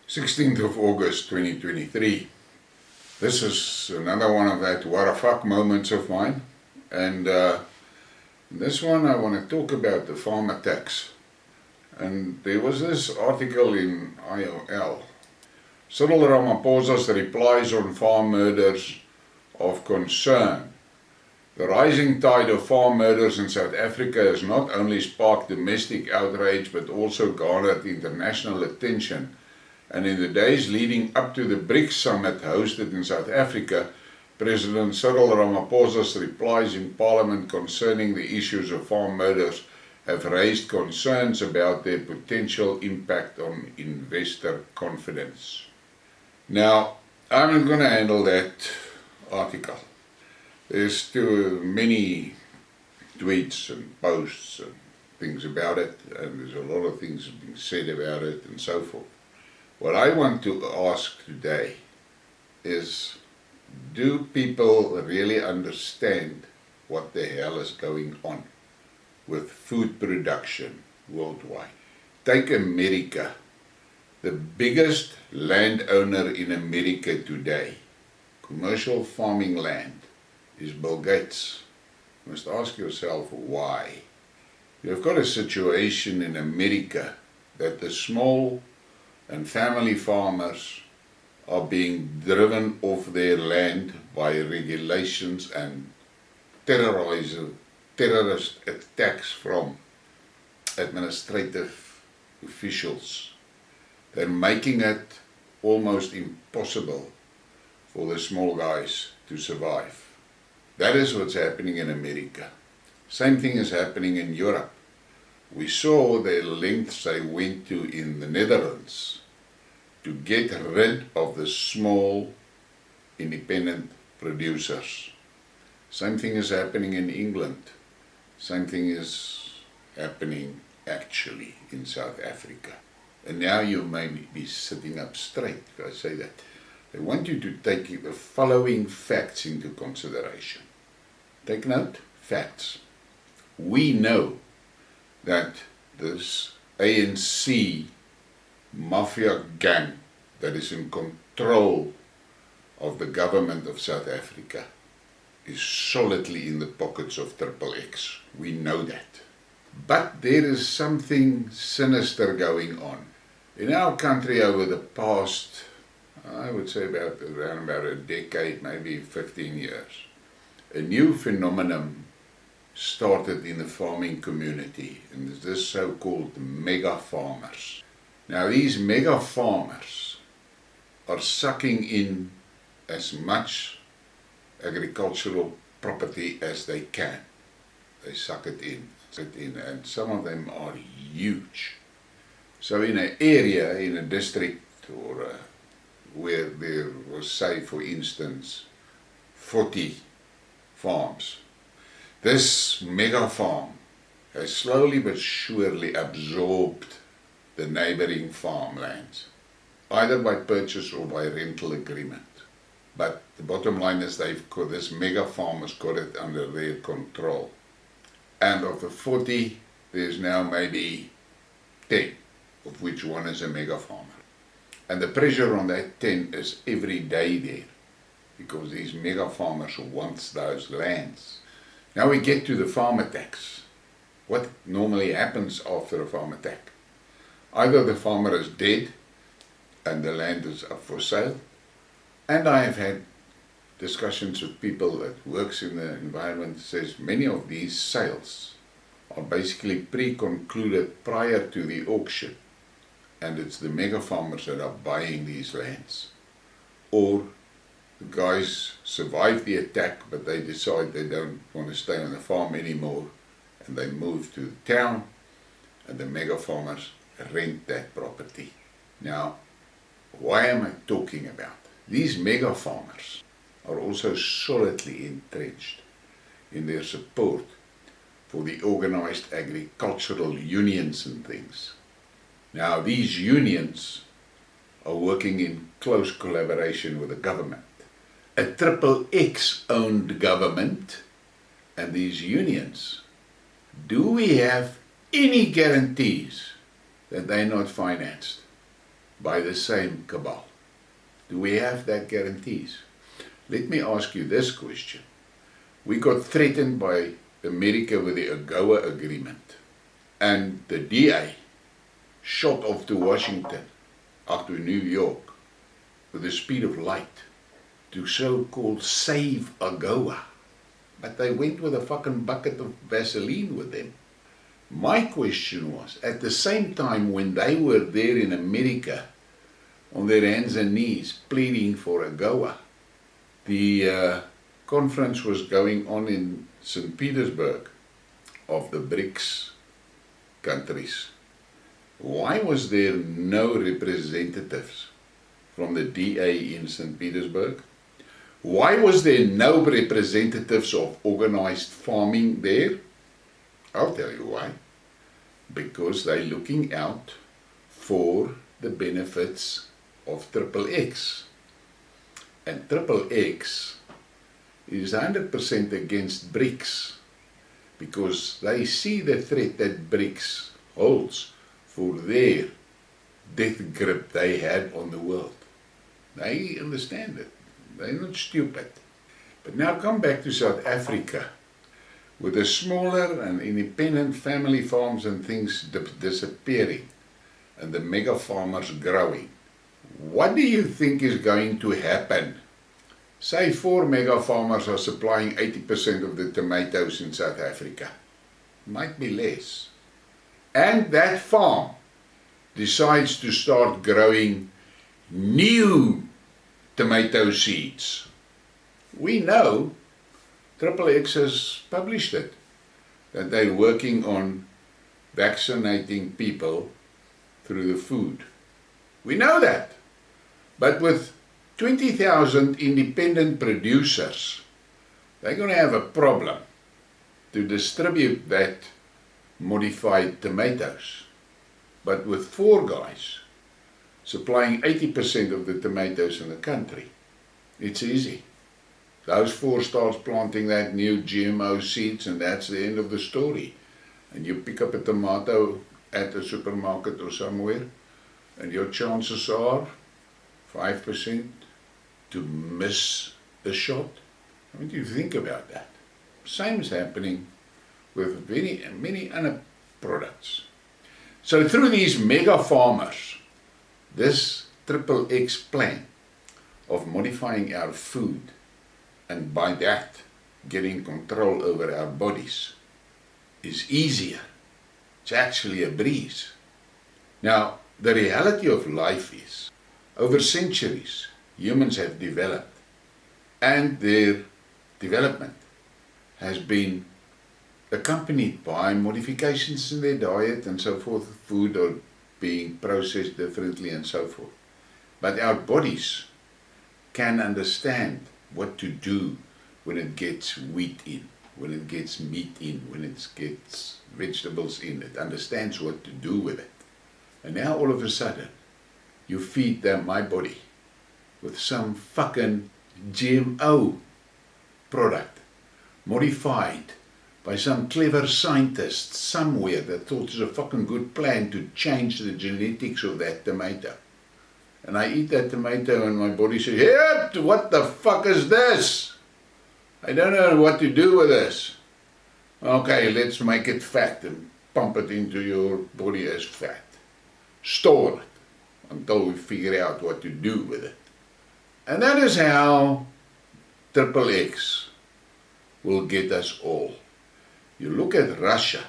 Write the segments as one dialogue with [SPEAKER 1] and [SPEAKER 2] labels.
[SPEAKER 1] 16th of August 2023. This is another one of that what the fuck moments of mine, and in this one I want to talk about the farmer tax. And there was this article in IOL. Cyril Ramaphosa's replies on farm murders of concern. The rising tide of farm murders in South Africa has not only sparked domestic outrage but also garnered international attention. And in the days leading up to the BRICS summit hosted in South Africa, President Cyril Ramaphosa's replies in Parliament concerning the issues of farm murders have raised concerns about their potential impact on investor confidence. Now, I'm not going to handle that article. There's too many tweets and posts and things about it, and there's a lot of things being said about it and so forth. What I want to ask today is, do people really understand what the hell is going on with food production worldwide? Take America. The biggest landowner in America today, commercial farming land, is Bill Gates. You must ask yourself why. You've got a situation in America that the small and family farmers are being driven off their land by regulations and terrorist attacks from administrative officials. They're making it almost impossible for the small guys to survive. That is what's happening in America. Same thing is happening in Europe. We saw the lengths they went to in the Netherlands to get rid of the small independent producers. Same thing is happening in England. Same thing is happening actually in South Africa. And now you may be sitting up straight if I say that. I want you to take the following facts into consideration. Take note, facts. We know that this ANC mafia gang that is in control of the government of South Africa is solidly in the pockets of XXX. We know that. But there is something sinister going on. In our country over the past, I would say around about a decade, maybe 15 years, a new phenomenon started in the farming community, and it's this so-called mega farmers. Now these mega farmers are sucking in as much agricultural property as they can. They suck it in, and some of them are huge. So in an area, in a district, or where there was, say for instance, 40 farms, this mega farm has slowly but surely absorbed the neighboring farmlands, either by purchase or by rental agreement. But the bottom line is this mega farm has got it under their control. And of the 40, there's now maybe 10, of which one is a mega farmer. And the pressure on that 10 is every day there, because these mega farmers want those lands. Now we get to the farmer tax. What normally happens after a farm attack? Either the farmer is dead and the land is up for sale, and I have had discussions with people that works in the environment, says many of these sales are basically pre-concluded prior to the auction, and it's the mega farmers that are buying these lands. Or the guys survive the attack, but they decide they don't want to stay on the farm anymore, and they move to the town, and the mega farmers rent that property. Now, why am I talking about? These mega farmers are also solidly entrenched in their support for the organized agricultural unions and things. Now, these unions are working in close collaboration with the government. A XXX-owned government, and these unions, do we have any guarantees that they're not financed by the same cabal? Do we have that guarantees? Let me ask you this question. We got threatened by America with the AGOA agreement, and the DA shot off to Washington, up to New York, with the speed of light, to so-called save AGOA. But they went with a fucking bucket of Vaseline with them. My question was, at the same time when they were there in America, on their hands and knees, pleading for AGOA, the conference was going on in St. Petersburg of the BRICS countries. Why was there no representatives from the DA in St. Petersburg? Why was there no representatives of organized farming there? I'll tell you why. Because they're looking out for the benefits of XXX. And XXX is 100% against BRICS, because they see the threat that BRICS holds for their death grip they had on the world. They understand it. They're not stupid. But now come back to South Africa, with the smaller and independent family farms and things disappearing, and the mega farmers growing. What do you think is going to happen? Say 4 mega farmers are supplying 80% of the tomatoes in South Africa. Might be less. And that farm decides to start growing new tomato seeds. We know, XXX has published it, that they're working on vaccinating people through the food. We know that. But with 20,000 independent producers, they're going to have a problem to distribute that modified tomatoes. But with 4 guys supplying 80% of the tomatoes in the country, it's easy. Those 4 starts planting that new GMO seeds, and that's the end of the story. And you pick up a tomato at a supermarket or somewhere, and your chances are 5% to miss a shot. I mean, you think about that. Same is happening with many other products. So through these mega farmers, this XXX plan of modifying our food, and by that getting control over our bodies, is easier. It's actually a breeze. Now, the reality of life is, over centuries, humans have developed, and their development has been accompanied by modifications in their diet and so forth. Food are being processed differently and so forth. But our bodies can understand what to do when it gets wheat in, when it gets meat in, when it gets vegetables in. It understands what to do with it. And now all of a sudden, you feed my body with some fucking GMO product, modified by some clever scientist somewhere that thought it was a fucking good plan to change the genetics of that tomato. And I eat that tomato and my body says, "Yep, what the fuck is this? I don't know what to do with this." Okay, let's make it fat and pump it into your body as fat. Store it until we figure out what to do with it. And that is how XXX will get us all. You look at Russia,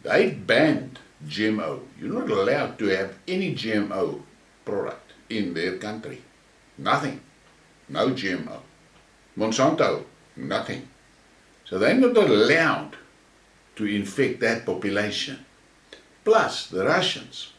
[SPEAKER 1] they banned GMO. You're not allowed to have any GMO product in their country. Nothing. No GMO. Monsanto, nothing. So they're not allowed to infect that population. Plus, the Russians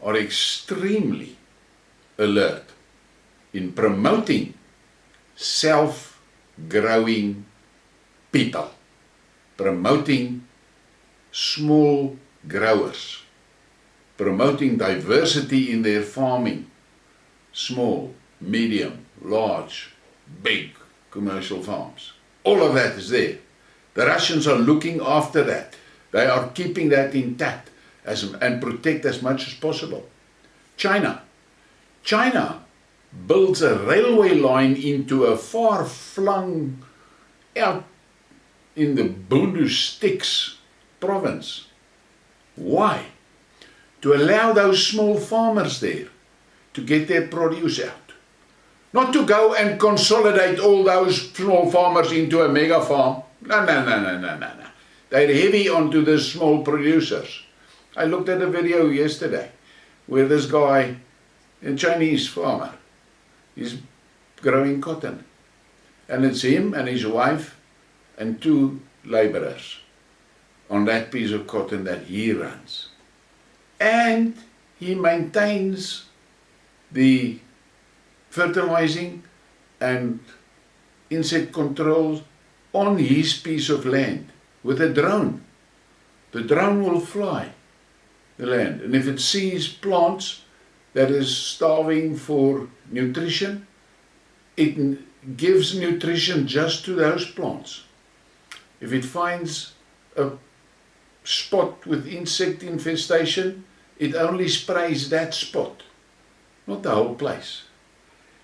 [SPEAKER 1] are extremely alert in promoting self-growing people, promoting small growers, promoting diversity in their farming, small, medium, large, big commercial farms. All of that is there. The Russians are looking after that. They are keeping that intact and protect as much as possible. China. China builds a railway line into a far-flung, out in the Boondu Sticks province. Why? To allow those small farmers there to get their produce out. Not to go and consolidate all those small farmers into a mega farm. No. They're heavy onto the small producers. I looked at a video yesterday where this guy, a Chinese farmer, is growing cotton. And it's him and his wife and 2 laborers on that piece of cotton that he runs. And he maintains the fertilizing and insect control on his piece of land with a drone. The drone will fly the land, and if it sees plants that is starving for nutrition, it gives nutrition just to those plants. If it finds a spot with insect infestation, it only sprays that spot, not the whole place.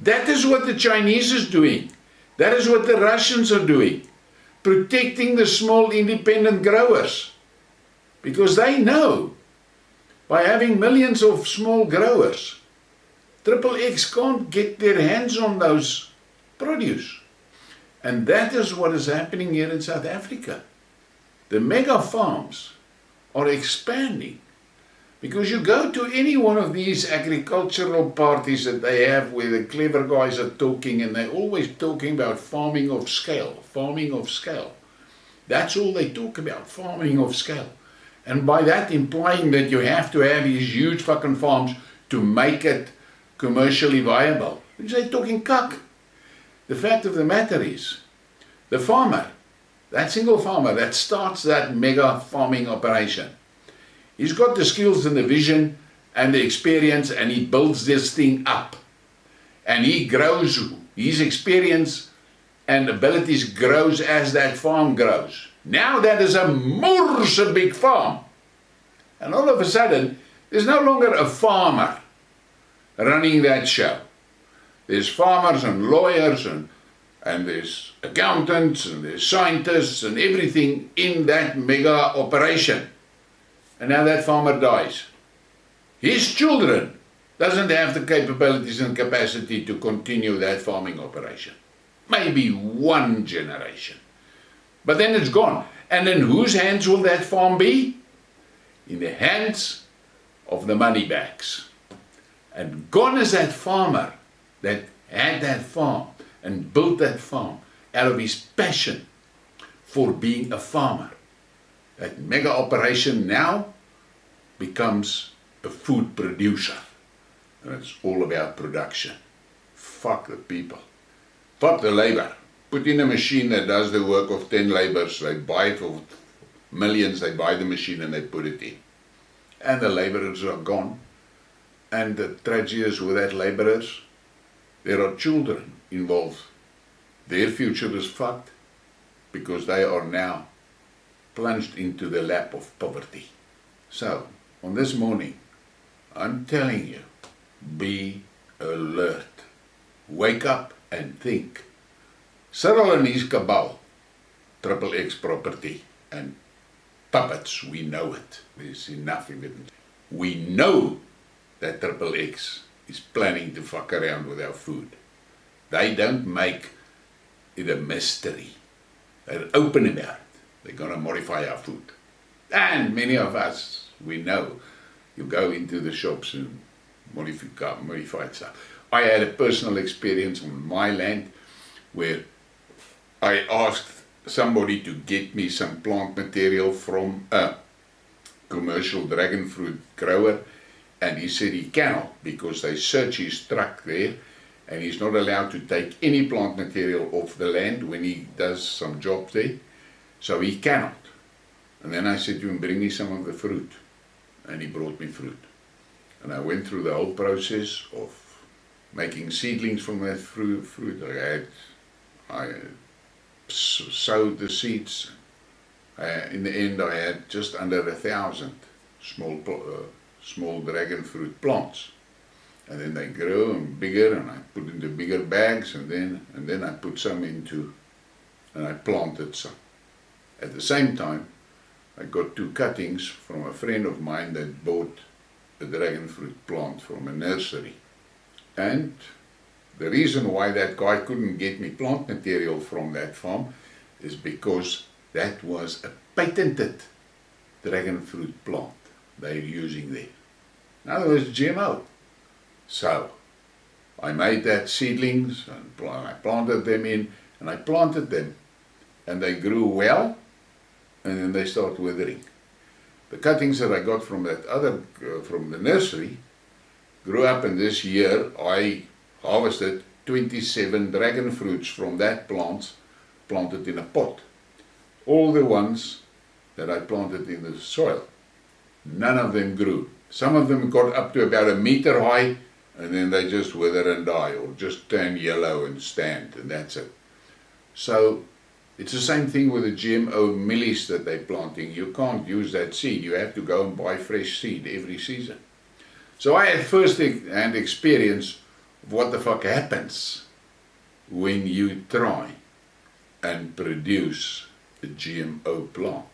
[SPEAKER 1] That is what the Chinese is doing. That is what the Russians are doing, protecting the small independent growers, because they know by having millions of small growers, XXX can't get their hands on those produce. And that is what is happening here in South Africa. The mega farms are expanding, because you go to any one of these agricultural parties that they have where the clever guys are talking, and they're always talking about farming of scale, farming of scale. That's all they talk about, farming of scale. And by that implying that you have to have these huge fucking farms to make it commercially viable. They're talking cuck. The fact of the matter is, the farmer, that single farmer that starts that mega farming operation, he's got the skills and the vision and the experience, and he builds this thing up. And he grows, his experience and abilities grows as that farm grows. Now that is a moorse big farm. And all of a sudden, there's no longer a farmer running that show. There's farmers and lawyers and there's accountants and there's scientists and everything in that mega operation. And now that farmer dies. His children doesn't have the capabilities and capacity to continue that farming operation. Maybe one generation. But then it's gone. And in whose hands will that farm be? In the hands of the money bags. And gone is that farmer that had that farm and built that farm out of his passion for being a farmer. That mega operation now becomes a food producer. And it's all about production. Fuck the people. Fuck the labor. Put in a machine that does the work of 10 laborers. They buy it for millions. They buy the machine and they put it in. And the laborers are gone. And the tragedy is with that laborers, there are children involved. Their future is fucked because they are now plunged into the lap of poverty. So, on this morning, I'm telling you, be alert. Wake up and think. Cyril and his cabal, XXX property and puppets, we know it. There's enough evidence. We know that XXX is planning to fuck around with our food. They don't make it a mystery. They're open about it. They're going to modify our food. And many of us, we know, you go into the shops and modify stuff. I had a personal experience on my land where I asked somebody to get me some plant material from a commercial dragon fruit grower, and he said he cannot because they search his truck there and he's not allowed to take any plant material off the land when he does some job there, so he cannot. And then I said to him, bring me some of the fruit, and he brought me fruit. And I went through the whole process of making seedlings from that fruit. I sowed the seeds. In the end I had just under 1,000 small dragon fruit plants. And then they grow and bigger, and I put into bigger bags, and then I put some into, and I planted some. At the same time, I got 2 cuttings from a friend of mine that bought a dragon fruit plant from a nursery. And the reason why that guy couldn't get me plant material from that farm is because that was a patented dragon fruit plant they're using there. In other words, GMO. So I made that seedlings and I planted them in, and I planted them, and they grew well, and then they start withering. The cuttings that I got from that other, from the nursery, grew up, and this year I harvested 27 dragon fruits from that plant, planted in a pot. All the ones that I planted in the soil, none of them grew. Some of them got up to about 1 meter high, and then they just wither and die, or just turn yellow and stand, and that's it. So it's the same thing with the GMO millies that they're planting. You can't use that seed. You have to go and buy fresh seed every season. So I had first-hand experience of what the fuck happens when you try and produce a GMO plant.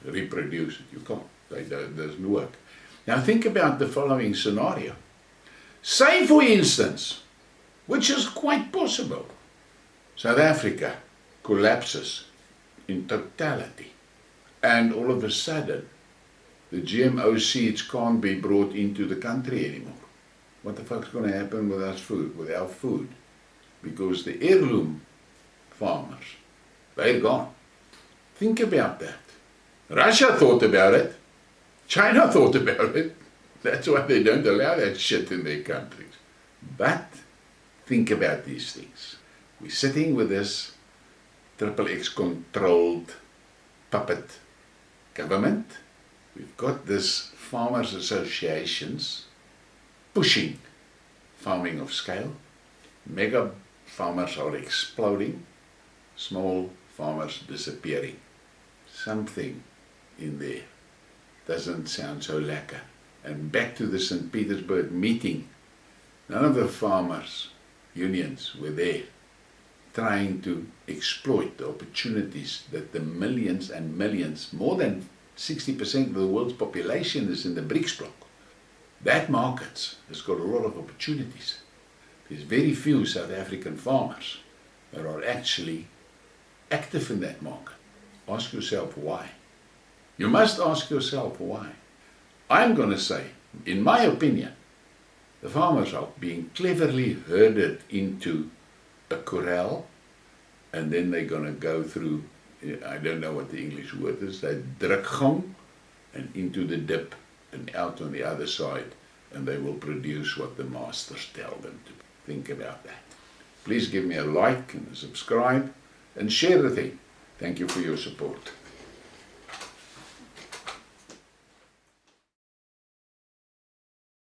[SPEAKER 1] Reproduce it. You can't. It doesn't work. Now think about the following scenario. Say, for instance, which is quite possible, South Africa collapses in totality, and all of a sudden the GMO seeds can't be brought into the country anymore. What the fuck's going to happen with our food? Because the heirloom farmers, they're gone. Think about that. Russia thought about it. China thought about it. That's why they don't allow that shit in their countries. But think about these things. We're sitting with this XXX controlled puppet government. We've got this farmers associations pushing farming of scale. Mega farmers are exploding. Small farmers disappearing. Something in there doesn't sound so lekker. And back to the St. Petersburg meeting, none of the farmers' unions were there trying to exploit the opportunities that the millions and millions, more than 60% of the world's population is in the BRICS bloc. That market has got a lot of opportunities. There's very few South African farmers that are actually active in that market. Ask yourself why. You must ask yourself why. I'm going to say, in my opinion, the farmers are being cleverly herded into a corral, and then they're going to go through, I don't know what the English word is, they drukgang, and into the dip and out on the other side, and they will produce what the masters tell them to. Think about that. Please give me a like and a subscribe and share the thing. Thank you for your support.